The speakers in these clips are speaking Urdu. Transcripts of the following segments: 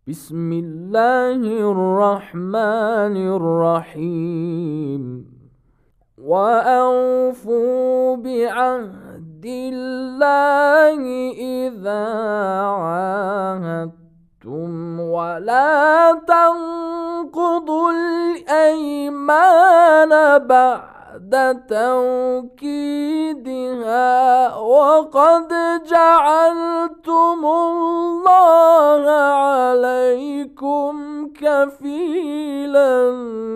بسم الله الرحمن الرحيم وأوفوا بعهد الله إذا عاهدتم ولا تنقضوا الأيمان بعد توكيدها وقد جعلتم الله عليكم كفيلا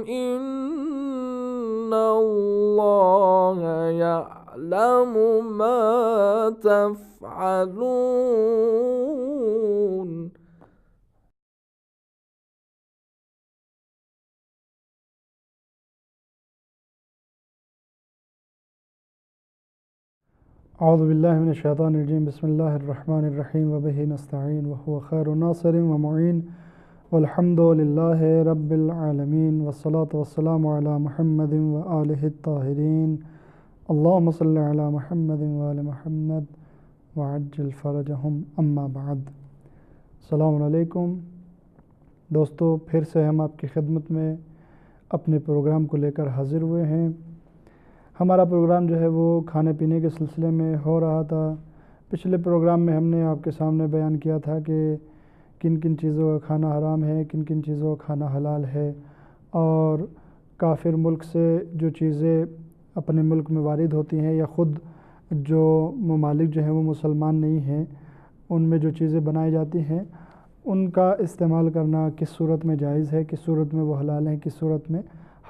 إن الله يعلم ما تفعلون. اعوذ باللہ من الشیطان الرجیم بسم اللہ الرحمن الرحیم وبہ نستعین وهو خیر ناصر ومعین والحمد للہ رب العالمین والصلاة والسلام علی محمد وآلہ الطاہرین اللہم صل علی محمد وآل محمد وعجل فرجہم اما بعد. السلام علیکم دوستو، پھر سے ہم آپ کی خدمت میں اپنے پروگرام کو لے کر حاضر ہوئے ہیں. ہمارا پروگرام جو ہے وہ کھانے پینے کے سلسلے میں ہو رہا تھا. پچھلے پروگرام میں ہم نے آپ کے سامنے بیان کیا تھا کہ کن کن چیزوں کا کھانا حرام ہے، کن کن چیزوں کا کھانا حلال ہے، اور کافر ملک سے جو چیزیں اپنے ملک میں وارد ہوتی ہیں یا خود جو ممالک جو ہیں وہ مسلمان نہیں ہیں ان میں جو چیزیں بنائی جاتی ہیں ان کا استعمال کرنا کس صورت میں جائز ہے، کس صورت میں وہ حلال ہیں، کس صورت میں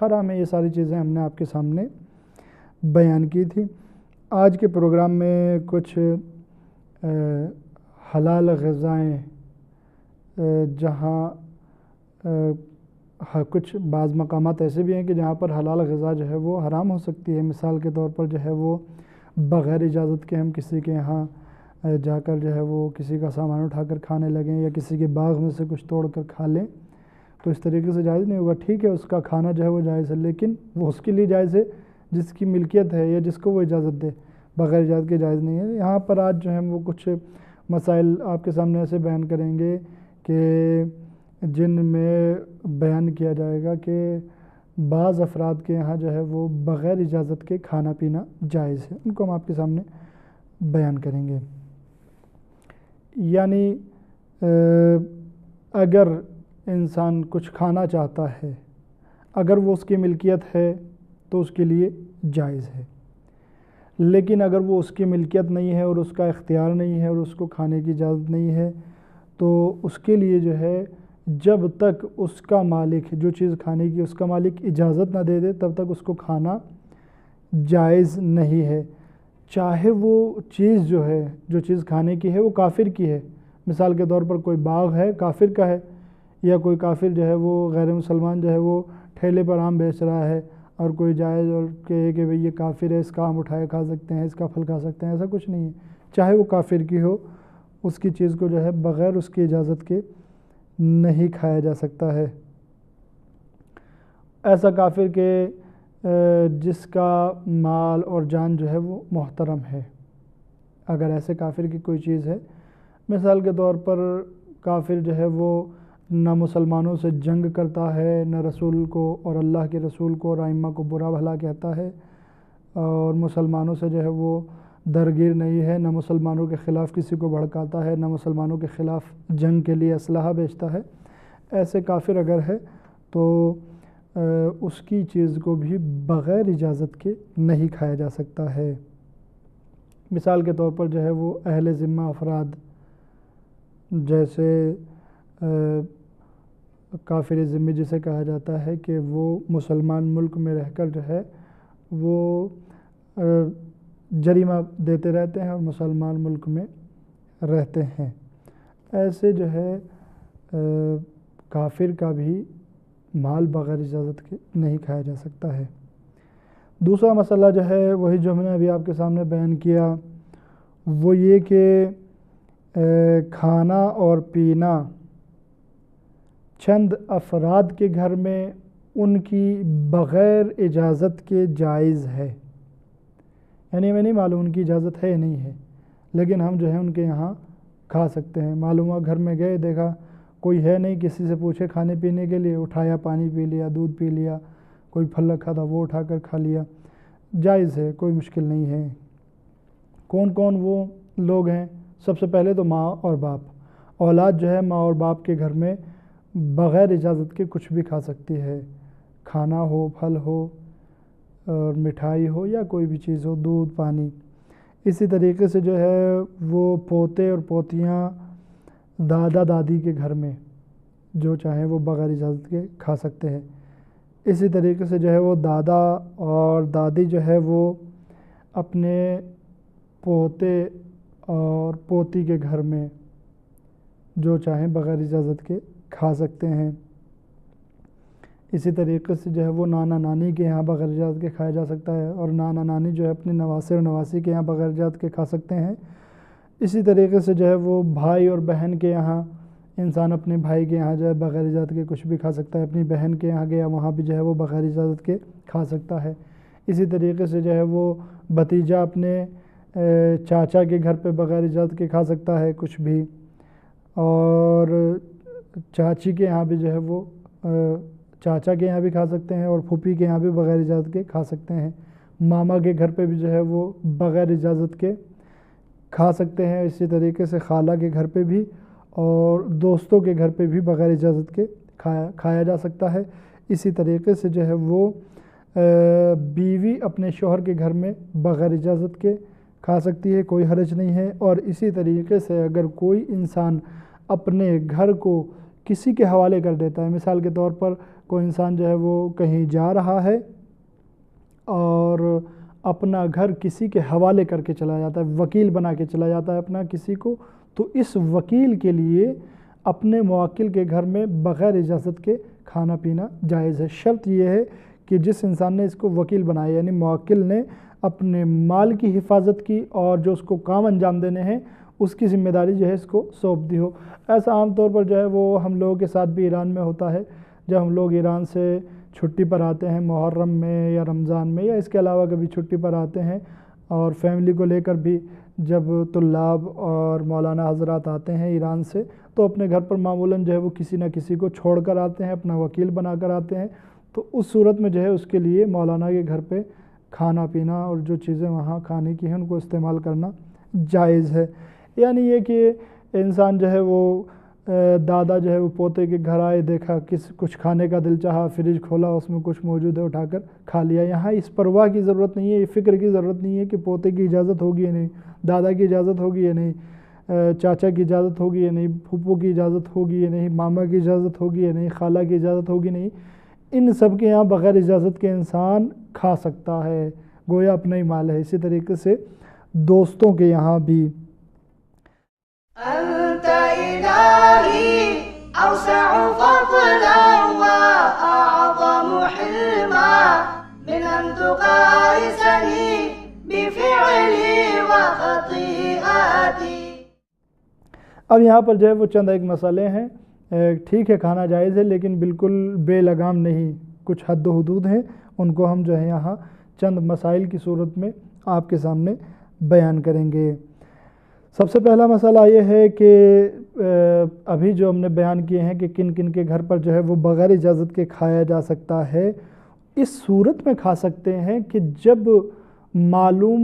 حرام ہے. یہ ساری چیزیں ہم نے آپ کے سامنے بیان کی تھی. آج کے پروگرام میں کچھ حلال غذائیں جہاں کچھ بعض مقامات ایسے بھی ہیں کہ جہاں پر حلال غذا جو ہے وہ حرام ہو سکتی ہے. مثال کے طور پر جو ہے وہ بغیر اجازت کے ہم کسی کے یہاں جا کر جو ہے وہ کسی کا سامان اٹھا کر کھانے لگیں یا کسی کے باغ میں سے کچھ توڑ کر کھا لیں تو اس طریقے سے جائز نہیں ہوگا. ٹھیک ہے، اس کا کھانا جو ہے وہ جائز ہے، لیکن وہ اس کے لیے جائز ہے جس کی ملکیت ہے یا جس کو وہ اجازت دے. بغیر اجازت کے جائز نہیں ہے. یہاں پر آج جو ہے وہ کچھ مسائل آپ کے سامنے ایسے بیان کریں گے کہ جن میں بیان کیا جائے گا کہ بعض افراد کے یہاں جو ہے وہ بغیر اجازت کے کھانا پینا جائز ہے. ان کو ہم آپ کے سامنے بیان کریں گے. یعنی اگر انسان کچھ کھانا چاہتا ہے، اگر وہ اس کی ملکیت ہے تو اس کے لیے جائز ہے، لیکن اگر وہ اس کی ملکیت نہیں ہے اور اس کا اختیار نہیں ہے اور اس کو کھانے کی اجازت نہیں ہے تو اس کے لیے جو ہے جب تک اس کا مالک جو چیز کھانے کی اس کا مالک اجازت نہ دے دے تب تک اس کو کھانا جائز نہیں ہے. چاہے وہ چیز جو ہے جو چیز کھانے کی ہے وہ کافر کی ہے. مثال کے طور پر کوئی باغ ہے کافر کا ہے، یا کوئی کافر جو ہے وہ غیر مسلمان جو ہے وہ ٹھیلے پر آم بیچ رہا ہے اور کوئی جائز اور کہے کہ بھئی یہ کافر ہے، اس کا آم اٹھائے کھا سکتے ہیں، اس کا پھل کھا سکتے ہیں. ایسا کچھ نہیں ہے. چاہے وہ کافر کی ہو، اس کی چیز کو جو ہے بغیر اس کی اجازت کے نہیں کھایا جا سکتا ہے. ایسا کافر کہ جس کا مال اور جان جو ہے وہ محترم ہے. اگر ایسے کافر کی کوئی چیز ہے، مثال کے طور پر کافر جو ہے وہ نہ مسلمانوں سے جنگ کرتا ہے، نہ رسول کو اور اللہ کے رسول کو اور ائمہ کو برا بھلا کہتا ہے، اور مسلمانوں سے جو ہے وہ درگیر نہیں ہے، نہ مسلمانوں کے خلاف کسی کو بھڑکاتا ہے، نہ مسلمانوں کے خلاف جنگ کے لیے اسلحہ بیچتا ہے. ایسے کافر اگر ہے تو اس کی چیز کو بھی بغیر اجازت کے نہیں کھایا جا سکتا ہے. مثال کے طور پر جو ہے وہ اہل ذمہ افراد جیسے کافر ذمہ جسے کہا جاتا ہے کہ وہ مسلمان ملک میں رہ کر جو ہے وہ جریمہ دیتے رہتے ہیں اور مسلمان ملک میں رہتے ہیں. ایسے جو ہے کافر کا بھی مال بغیر اجازت کے نہیں کھایا جا سکتا ہے. دوسرا مسئلہ جو ہے وہی جو ہم نے ابھی آپ کے سامنے بیان کیا، وہ یہ کہ کھانا اور پینا چند افراد کے گھر میں ان کی بغیر اجازت کے جائز ہے. یعنی میں نہیں معلوم ان کی اجازت ہے یا نہیں ہے، لیکن ہم جو ہے ان کے یہاں کھا سکتے ہیں. معلوم ہوا گھر میں گئے، دیکھا کوئی ہے نہیں کسی سے پوچھے کھانے پینے کے لیے، اٹھایا پانی پی لیا، دودھ پی لیا، کوئی پھل رکھا تھا وہ اٹھا کر کھا لیا، جائز ہے، کوئی مشکل نہیں ہے۔ کون کون وہ لوگ ہیں؟ سب سے پہلے تو ماں اور باپ۔ اولاد جو ہے ماں اور باپ کے گھر میں بغیر اجازت کے کچھ بھی کھا سکتی ہے، کھانا ہو، پھل ہو اور مٹھائی ہو یا کوئی بھی چیز ہو، دودھ پانی۔ اسی طریقے سے جو ہے وہ پوتے اور پوتیاں دادا دادی کے گھر میں جو چاہیں وہ بغیر اجازت کے کھا سکتے ہیں۔ اسی طریقے سے جو ہے وہ دادا اور دادی جو ہے وہ اپنے پوتے اور پوتی کے گھر میں جو چاہیں بغیر اجازت کے کھا سکتے ہیں۔ اسی طریقے سے جو ہے وہ نانا نانی کے یہاں بغیر اجازت کے کھایا جا سکتا ہے، اور نانا نانی جو ہے اپنے نواسے اور نواسی کے یہاں بغیر اجازت کے کھا سکتے ہیں۔ اسی طریقے سے جو ہے وہ بھائی اور بہن کے یہاں انسان اپنے بھائی کے یہاں جو ہے بغیر اجازت کے کچھ بھی کھا سکتا ہے، اپنی بہن کے یہاں گیا وہاں بھی جو ہے وہ بغیر اجازت کے کھا سکتا ہے۔ اسی طریقے سے جو ہے وہ بھتیجا اپنے چاچا کے گھر پہ بغیر اجازت کے کھا سکتا ہے کچھ بھی، اور چاچی کے یہاں بھی جو ہے وہ چاچا کے یہاں بھی کھا سکتے ہیں، اور پھوپھی کے یہاں بھی بغیر اجازت کے کھا سکتے ہیں۔ ماما کے گھر پہ بھی جو ہے وہ بغیر اجازت کے کھا سکتے ہیں۔ اسی طریقے سے خالہ کے گھر پہ بھی اور دوستوں کے گھر پہ بھی بغیر اجازت کے کھایا جا سکتا ہے۔ اسی طریقے سے جو ہے وہ بیوی اپنے شوہر کے گھر میں بغیر اجازت کے کھا سکتی ہے، کوئی حرج نہیں ہے۔ اور اسی طریقے سے اگر کوئی انسان اپنے گھر کو کسی کے حوالے کر دیتا ہے، مثال کے طور پر کوئی انسان جو ہے وہ کہیں جا رہا ہے اور اپنا گھر کسی کے حوالے کر کے چلا جاتا ہے، وکیل بنا کے چلا جاتا ہے اپنا کسی کو، تو اس وکیل کے لیے اپنے موکل کے گھر میں بغیر اجازت کے کھانا پینا جائز ہے۔ شرط یہ ہے کہ جس انسان نے اس کو وکیل بنایا، یعنی موکل نے اپنے مال کی حفاظت کی اور جو اس کو کام انجام دینے ہیں اس کی ذمہ داری جو ہے اس کو سونپ دی ہو۔ ایسا عام طور پر جو ہے وہ ہم لوگوں کے ساتھ بھی ایران میں ہوتا ہے، جب ہم لوگ ایران سے چھٹی پر آتے ہیں محرم میں یا رمضان میں یا اس کے علاوہ کبھی چھٹی پر آتے ہیں، اور فیملی کو لے کر بھی جب طلاب اور مولانا حضرات آتے ہیں ایران سے، تو اپنے گھر پر معمولاً جو ہے وہ کسی نہ کسی کو چھوڑ کر آتے ہیں، اپنا وکیل بنا کر آتے ہیں، تو اس صورت میں جو ہے اس کے لیے مولانا کے گھر پہ کھانا پینا اور جو چیزیں وہاں کھانے کی ہیں ان کو استعمال کرنا جائز ہے۔ یعنی یہ کہ انسان جو ہے وہ دادا جو ہے وہ پوتے کے گھر آئے، دیکھا کچھ کھانے کا دل چاہا، فریج کھولا اس میں کچھ موجود ہے اٹھا کر کھا لیا۔ یہاں اس پرواہ کی ضرورت نہیں ہے، فکر کی ضرورت نہیں ہے کہ پوتے کی اجازت ہوگی یا نہیں، دادا کی اجازت ہوگی یا نہیں، چاچا کی اجازت ہوگی یا نہیں، پھوپھو کی اجازت ہوگی یا نہیں، ماما کی اجازت ہوگی یا نہیں، خالہ کی اجازت ہوگی نہیں، ان سب کے یہاں بغیر اجازت کے انسان کھا سکتا ہے، گویا اپنا ہی مال ہے۔ اسی طریقے سے دوستوں کے یہاں بھی أنت إلهي أوسع فضلا وأعظم حلما من أن تقايسني بفعلي وخطيئاتي۔ اب یہاں پر جو ہے وہ چند ایک مسئلے ہیں، ٹھیک ہے کھانا جائز ہے لیکن بالکل بے لگام نہیں، کچھ حد و حدود ہیں، ان کو ہم جو ہے یہاں چند مسائل کی صورت میں آپ کے سامنے بیان کریں گے۔ سب سے پہلا مسئلہ یہ ہے کہ ابھی جو ہم نے بیان کیے ہیں کہ کن کن کے گھر پر جو ہے وہ بغیر اجازت کے کھایا جا سکتا ہے، اس صورت میں کھا سکتے ہیں کہ جب معلوم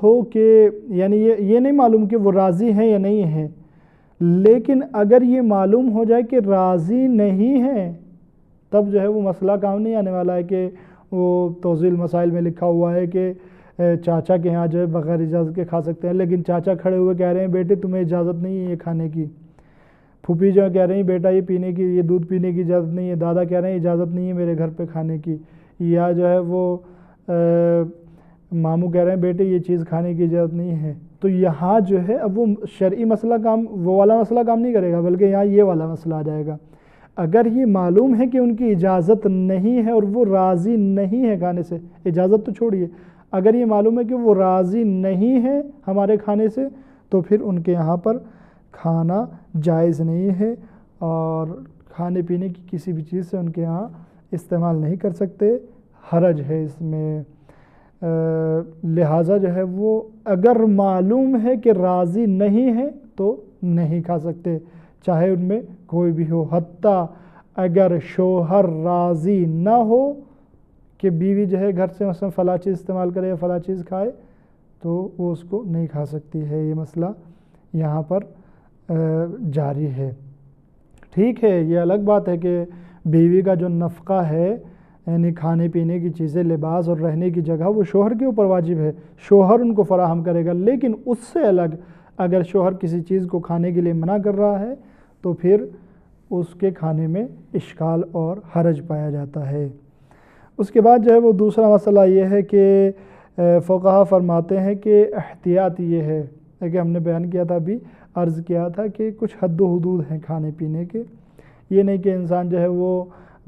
ہو کہ یعنی یہ نہیں معلوم کہ وہ راضی ہیں یا نہیں ہیں، لیکن اگر یہ معلوم ہو جائے کہ راضی نہیں ہیں تب جو ہے وہ مسئلہ کام نہیں آنے والا ہے کہ وہ توضیح المسائل میں لکھا ہوا ہے کہ چاچا کے ہاں جو ہے بغیر اجازت کے کھا سکتے ہیں، لیکن چاچا کھڑے ہوئے کہہ رہے ہیں بیٹے تمہیں اجازت نہیں ہے یہ کھانے کی، پھوپھی جو کہہ رہے ہیں بیٹا یہ پینے کی، یہ دودھ پینے کی اجازت نہیں ہے، دادا کہہ رہے ہیں اجازت نہیں ہے میرے گھر پہ کھانے کی، یا جو ہے وہ ماموں کہہ رہے ہیں بیٹے یہ چیز کھانے کی اجازت نہیں ہے، تو یہاں جو ہے اب وہ شرعی مسئلہ کام وہ والا مسئلہ کام نہیں کرے گا، بلکہ یہاں یہ والا مسئلہ آ جائے گا۔ اگر یہ معلوم ہے کہ ان کی اجازت نہیں ہے اور وہ راضی نہیں ہے کھانے سے، اجازت تو چھوڑیے، اگر یہ معلوم ہے کہ وہ راضی نہیں ہے ہمارے کھانے سے، تو پھر ان کے یہاں پر کھانا جائز نہیں ہے اور کھانے پینے کی کسی بھی چیز سے ان کے یہاں استعمال نہیں کر سکتے، حرج ہے اس میں۔ لہٰذا جو ہے وہ اگر معلوم ہے کہ راضی نہیں ہے تو نہیں کھا سکتے، چاہے ان میں کوئی بھی ہو، حتیٰ اگر شوہر راضی نہ ہو کہ بیوی جو ہے گھر سے مثلا فلاں چیز استعمال کرے یا فلاں چیز کھائے تو وہ اس کو نہیں کھا سکتی ہے۔ یہ مسئلہ یہاں پر جاری ہے۔ ٹھیک ہے، یہ الگ بات ہے کہ بیوی کا جو نفقہ ہے یعنی کھانے پینے کی چیزیں، لباس اور رہنے کی جگہ، وہ شوہر کے اوپر واجب ہے، شوہر ان کو فراہم کرے گا، لیکن اس سے الگ اگر شوہر کسی چیز کو کھانے کے لیے منع کر رہا ہے تو پھر اس کے کھانے میں اشکال اور حرج پایا جاتا ہے۔ اس کے بعد جو ہے وہ دوسرا مسئلہ یہ ہے کہ فقہا فرماتے ہیں کہ احتیاط یہ ہے کہ ہم نے بیان کیا تھا، ابھی عرض کیا تھا کہ کچھ حد و حدود ہیں کھانے پینے کے۔ یہ نہیں کہ انسان جو ہے وہ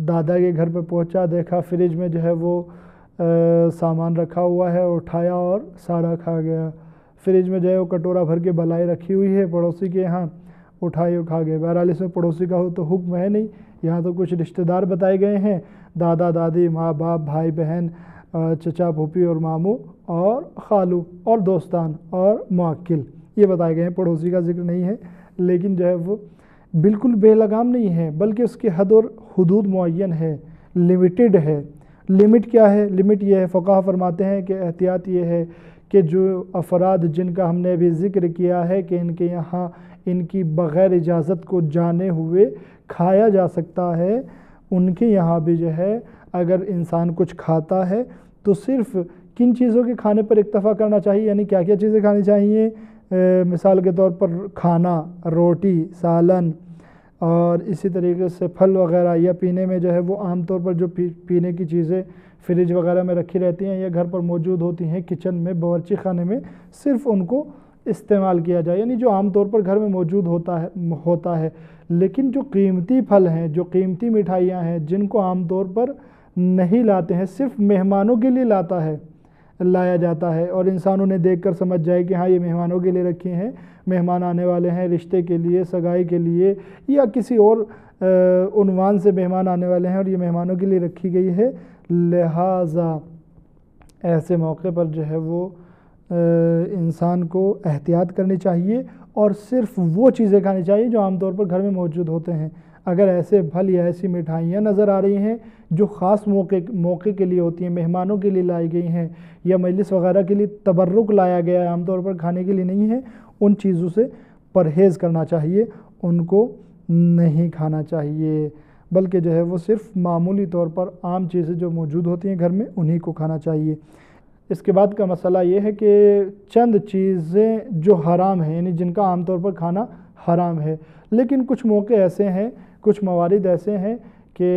دادا کے گھر پہ پہنچا، دیکھا فریج میں جو ہے وہ سامان رکھا ہوا ہے، اٹھایا اور سارا کھا گیا۔ فریج میں جو ہے وہ کٹورا بھر کے بلائی رکھی ہوئی ہے پڑوسی کے یہاں، اٹھائی اور کھا گئے۔ بہرحال اس میں پڑوسی کا تو حکم ہے نہیں، یہاں تو کچھ رشتہ دار بتائے گئے ہیں، دادا دادی، ماں باپ، بھائی بہن، چچا پھوپھی اور ماموں اور خالو اور دوستان اور معقل، یہ بتائے گئے ہیں، پڑوسی کا ذکر نہیں ہے۔ لیکن جو ہے وہ بالکل بے لگام نہیں ہے، بلکہ اس کی حد اور حدود معین ہے، لیمیٹڈ ہے۔ لمٹ کیا ہے؟ لمٹ یہ ہے، فقہا فرماتے ہیں کہ احتیاط یہ ہے کہ جو افراد جن کا ہم نے ابھی ذکر کیا ہے کہ ان کے یہاں ان کی بغیر اجازت کو جانے ہوئے کھایا جا سکتا ہے، ان کے یہاں بھی جو ہے اگر انسان کچھ کھاتا ہے تو صرف کن چیزوں کے کھانے پر اکتفا کرنا چاہیے، یعنی کیا کیا چیزیں کھانی چاہیے؟ مثال کے طور پر کھانا، روٹی، سالن، اور اسی طریقے سے پھل وغیرہ، یا پینے میں جو ہے وہ عام طور پر جو پینے کی چیزیں فریج وغیرہ میں رکھی رہتی ہیں یا گھر پر موجود ہوتی ہیں کچن میں، باورچی خانے میں، صرف ان کو استعمال کیا جائے، یعنی جو عام طور پر گھر میں موجود ہوتا ہے۔ لیکن جو قیمتی پھل ہیں، جو قیمتی مٹھائیاں ہیں، جن کو عام طور پر نہیں لاتے ہیں، صرف مہمانوں کے لیے لایا جاتا ہے، اور انسان انہیں دیکھ کر سمجھ جائے کہ ہاں یہ مہمانوں کے لیے رکھی ہیں، مہمان آنے والے ہیں، رشتے کے لیے، سگائی کے لیے، یا کسی اور عنوان سے مہمان آنے والے ہیں اور یہ مہمانوں کے لیے رکھی گئی ہے، لہٰذا ایسے موقع پر جو ہے وہ انسان کو احتیاط کرنی چاہیے اور صرف وہ چیزیں کھانی چاہیے جو عام طور پر گھر میں موجود ہوتے ہیں۔ اگر ایسے پھل یا ایسی مٹھائیاں نظر آ رہی ہیں جو خاص موقع کے لیے ہوتی ہیں، مہمانوں کے لیے لائی گئی ہیں، یا مجلس وغیرہ کے لیے تبرک لایا گیا ہے، عام طور پر کھانے کے لیے نہیں ہے، ان چیزوں سے پرہیز کرنا چاہیے، ان کو نہیں کھانا چاہیے، بلکہ جو ہے وہ صرف معمولی طور پر عام چیزیں جو موجود ہوتی ہیں گھر میں انہی کو کھانا چاہیے۔ اس کے بعد کا مسئلہ یہ ہے کہ چند چیزیں جو حرام ہیں، یعنی جن کا عام طور پر کھانا حرام ہے، لیکن کچھ موقع ایسے ہیں، کچھ موارد ایسے ہیں کہ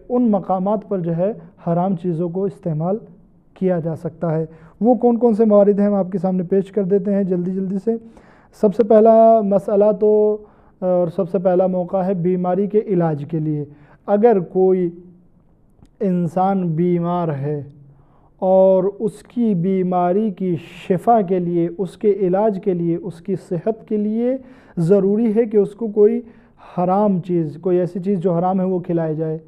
ان مقامات پر جو ہے حرام چیزوں کو استعمال کیا جا سکتا ہے۔ وہ کون کون سے موارد ہیں ہم آپ کے سامنے پیش کر دیتے ہیں جلدی سے۔ سب سے پہلا مسئلہ تو اور سب سے پہلا موقع ہے بیماری کے علاج کے لیے۔ اگر کوئی انسان بیمار ہے اور اس کی بیماری کی شفا کے لیے، اس کے علاج کے لیے، اس کی صحت کے لیے ضروری ہے کہ اس کو کوئی حرام چیز، کوئی ایسی چیز جو حرام ہے وہ کھلائی جائے،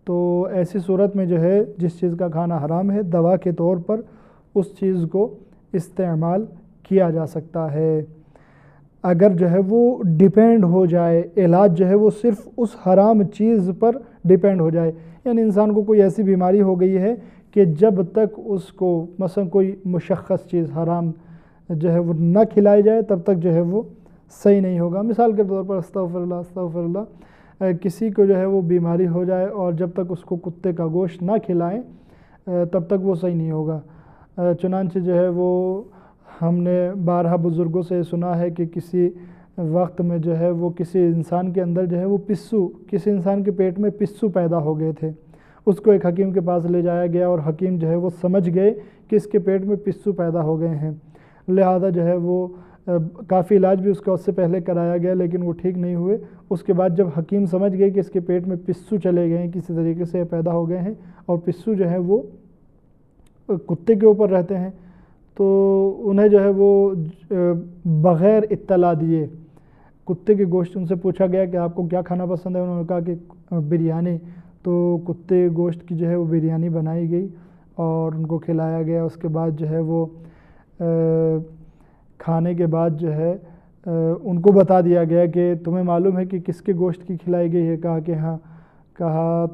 تو ایسی صورت میں جو ہے جس چیز کا کھانا حرام ہے، دوا کے طور پر اس چیز کو استعمال کیا جا سکتا ہے۔ اگر جو ہے وہ ڈیپینڈ ہو جائے، علاج جو ہے وہ صرف اس حرام چیز پر ڈیپینڈ ہو جائے، یعنی انسان کو کوئی ایسی بیماری ہو گئی ہے کہ جب تک اس کو مثلا کوئی مشخص چیز حرام جو ہے وہ نہ کھلائی جائے تب تک جو ہے وہ صحیح نہیں ہوگا۔ مثال کے طور پر استغفر اللہ، کسی کو جو ہے وہ بیماری ہو جائے اور جب تک اس کو کتے کا گوشت نہ کھلائیں تب تک وہ صحیح نہیں ہوگا۔ چنانچہ جو ہے وہ ہم نے بارہا بزرگوں سے سنا ہے کہ کسی وقت میں جو ہے وہ کسی انسان کے اندر جو ہے وہ کسی انسان کے پیٹ میں پسو پیدا ہو گئے تھے، اس کو ایک حکیم کے پاس لے جایا گیا اور حکیم جو ہے وہ سمجھ گئے کہ اس کے پیٹ میں پسو پیدا ہو گئے ہیں، لہذا جو ہے وہ کافی علاج بھی اس کا اس سے پہلے کرایا گیا لیکن وہ ٹھیک نہیں ہوئے۔ اس کے بعد جب حکیم سمجھ گئے کہ اس کے پیٹ میں پسو چلے گئے ہیں، کسی طریقے سے پیدا ہو گئے ہیں، اور پسو جو ہے وہ کتے کے اوپر رہتے ہیں، تو انہیں جو ہے وہ بغیر اطلاع دیے کتے کے گوشت، ان سے پوچھا گیا کہ آپ کو کیا کھانا پسند ہے، انہوں نے کہا کہ بریانی، تو کتے گوشت کی جو ہے وہ بریانی بنائی گئی اور ان کو کھلایا گیا۔ اس کے بعد جو ہے وہ کھانے کے بعد جو ہے ان کو بتا دیا گیا کہ تمہیں معلوم ہے کہ کس کے گوشت کی کھلائی گئی ہے؟ کہا کہ ہاں. کہا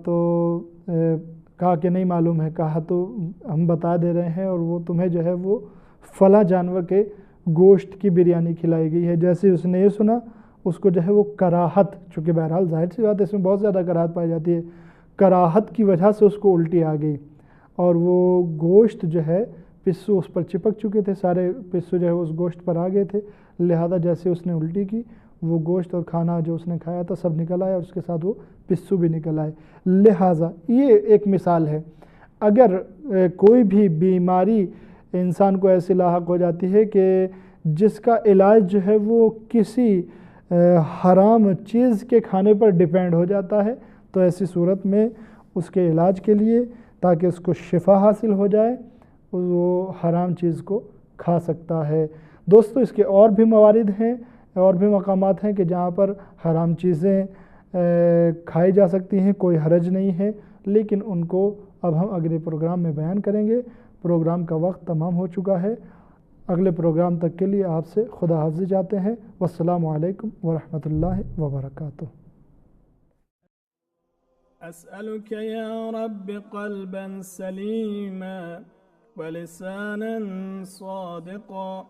کہ نہیں معلوم ہے. کہا تو ہم بتا دے رہے ہیں، اور وہ تمہیں جو ہے وہ فلاں جانور کے گوشت کی بریانی کھلائی گئی ہے. جیسے اس نے یہ سنا، اس کو جو ہے وہ کراہت، چونکہ بہرحال ظاہر سی بات ہے اس میں بہت زیادہ کراہت پائی جاتی ہے، کراہت کی وجہ سے اس کو الٹی آ گئی، اور وہ گوشت جو ہے پسو اس پر چپک چکے تھے، سارے پسو جو ہے اس گوشت پر آ گئے تھے. لہذا جیسے اس نے الٹی کی، وہ گوشت اور کھانا جو اس نے کھایا تھا سب نکل آیا، اور اس کے ساتھ وہ پسو بھی نکل آئے. لہذا یہ ایک مثال ہے. اگر کوئی بھی بیماری انسان کو ایسی لاحق ہو جاتی ہے کہ جس کا علاج جو ہے وہ کسی حرام چیز کے کھانے پر ڈیپینڈ ہو جاتا ہے، تو ایسی صورت میں اس کے علاج کے لیے، تاکہ اس کو شفا حاصل ہو جائے، وہ حرام چیز کو کھا سکتا ہے. دوستو اس کے اور بھی موارد ہیں، اور بھی مقامات ہیں کہ جہاں پر حرام چیزیں کھائی جا سکتی ہیں، کوئی حرج نہیں ہے، لیکن ان کو اب ہم اگلے پروگرام میں بیان کریں گے. پروگرام کا وقت تمام ہو چکا ہے. اگلے پروگرام تک کے لیے آپ سے خدا حافظ چاہتے ہیں. والسلام علیکم ورحمۃ اللہ وبرکاتہ. أسألك يا رب قلبا سليما ولسانا صادقا،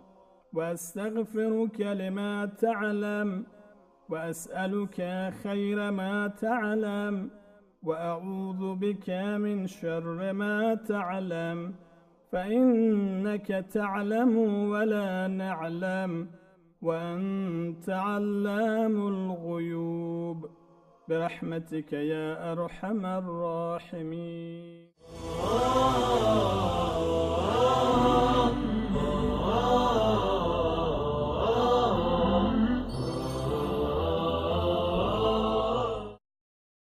وأستغفرك لما تعلم، وأسألك خير ما تعلم، وأعوذ بك من شر ما تعلم، فإنك تعلم ولا نعلم، وأنت علام الغيوب، برحمتك يا أرحم الراحمين.